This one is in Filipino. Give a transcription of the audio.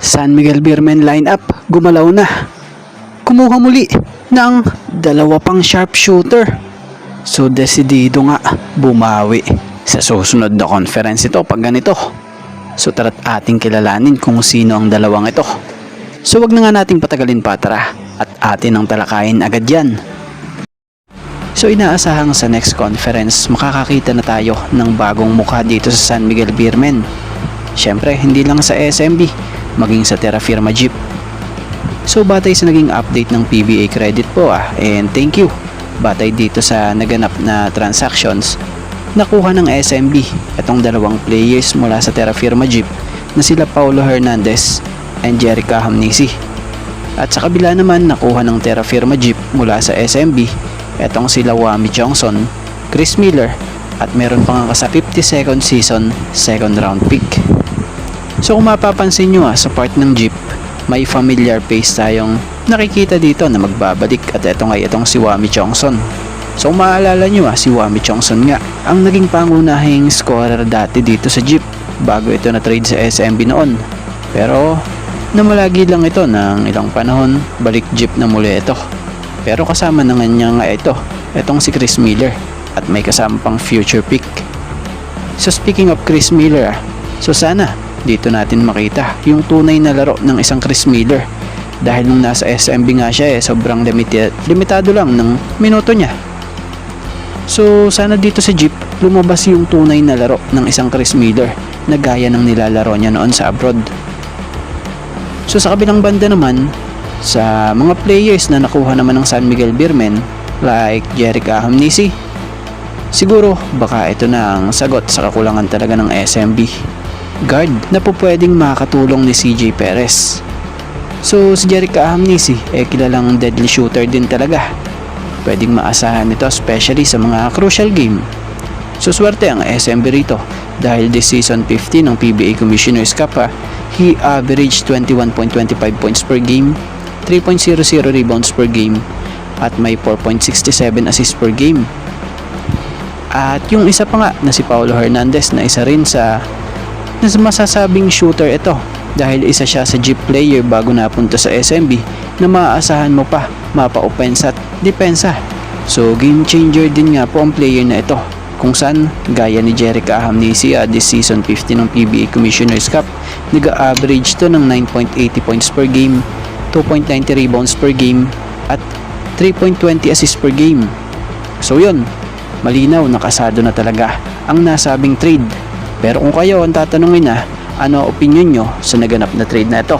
San Miguel Beermen lineup gumalaw na. Kumuha muli ng dalawa pang sharpshooter. So desidido nga bumawi sa susunod na conference ito pag ganito. So tara't ating kilalanin kung sino ang dalawang ito. So wag na nga nating patagalin pa, tara at atin ang talakayin agad yan. So inaasahang sa next conference makakakita na tayo ng bagong mukha dito sa San Miguel Beermen. Syempre hindi lang sa SMB, maging sa Terra Firma Jeep. So batay sa naging update ng PBA credit po and thank you. Batay dito sa naganap na transactions, nakuha ng SMB itong dalawang players mula sa Terra Firma Jeep na sila Paulo Hernandez and Jerica Hamnisi. At sa kabila naman nakuha ng Terra Firma Jeep mula sa SMB etong sila Wami Johnson, Chris Miller at meron pa nga sa 52nd season second round pick. So kung mapapansin nyo sa part ng Jeep, may familiar face tayong nakikita dito na magbabalik at itong si Wami Johnson. So kung maalala nyo si Wami Johnson nga ang naging pangunahing scorer dati dito sa Jeep bago ito na trade sa SMB noon. Pero namalagi lang ito ng ilang panahon, balik Jeep na muli ito. Pero kasama na niya nga itong si Chris Miller at may kasama pang future pick. So speaking of Chris Miller, so sana dito natin makita yung tunay na laro ng isang Chris Miller dahil nung nasa SMB nga siya sobrang limitado lang ng minuto niya. So sana dito sa Jeep lumabas yung tunay na laro ng isang Chris Miller na gaya ng nilalaro niya noon sa abroad. So sa kabilang banda naman, sa mga players na nakuha naman ng San Miguel Beermen like Jerica Hamnisi, siguro baka ito na ang sagot sa kakulangan talaga ng SMB. Guard na po pwedeng makatulong ni CJ Perez. So si Jerica Hamnisi kilalang deadly shooter din talaga. Pwedeng maasahan ito especially sa mga crucial game. So swerte ang SMB rito dahil this season 15 ng PBA Commissioner's Cup he averaged 21.25 points per game, 3.00 rebounds per game at may 4.67 assists per game. At yung isa pa nga na si Paulo Hernandez na isa rin sa masasabing shooter ito dahil isa siya sa Jeep player bago napunta sa SMB na maaasahan mo pa mapa-offense at depensa. So game changer din nga po ang player na ito kung saan gaya ni Jerica Hamnisi this season 15 ng PBA Commissioner's Cup nag-average to ng 9.80 points per game, 2.90 rebounds per game at 3.20 assists per game. So yun, malinaw nakasado na talaga ang nasabing trade. Pero kung kayo ang tatanungin ano opinion nyo sa naganap na trade na ito?